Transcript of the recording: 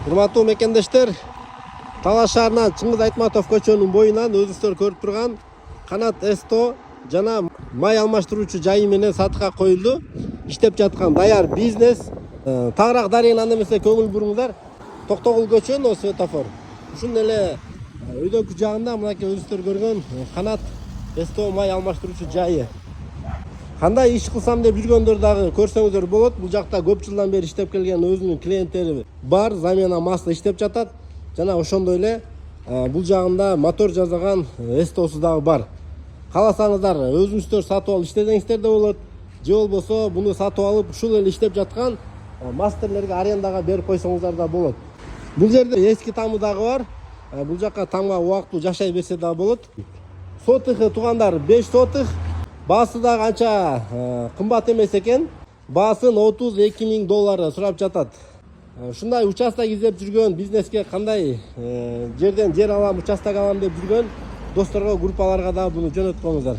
Урматтуу мекендештер, Талас шаарынан Чыңгыз Айтматов көчөнүн боюнан өзүңүздөр көрүп турган Канат Эсто жана май алмаштыруучу жайы менен сатыкка коюлду. Иштеп жаткан даяр бизнес. Тагыраак дарыгын анда эмесе көңүл буруңуздар. Токтогул көчөнү светофор. Ушун эле өйдөкү жагында мынакей өзүңүздөр көргөн Канат Эсто май алмаштыруучу жайы. Кандай иш кылсам деп жүргөндөр дагы көрсөңүздөр болот. Бул жакта көп жылдан бери иштеп келген өзүнүн клиенттери бар, замена масла иштеп жатат. Жана ошондой эле бул жагында мотор жасаган Эстосу дагы бар. Кааласаңыздар өзүңүздөр сатып алып иштесеңиздер да болот. Же болбосо буну сатып алып ушул эле иштеп жаткан мастерлерге арендага берип койсоңуздар да болот. Бул жерде эски тамы дагы бар. Бул жака тамга убактылуу жашай берсе дагы болот. Сотыхы туугандар 5 сотых. Баасы дагы анча кымбат эмес экен. Баасын $32,000 сурап жатат. Ушундай участок издеп жүргөн бизнеске кандай жерден жер алам, участок алам деп жүргөн досторго, группаларга да буну жөнөткөнүңүздар.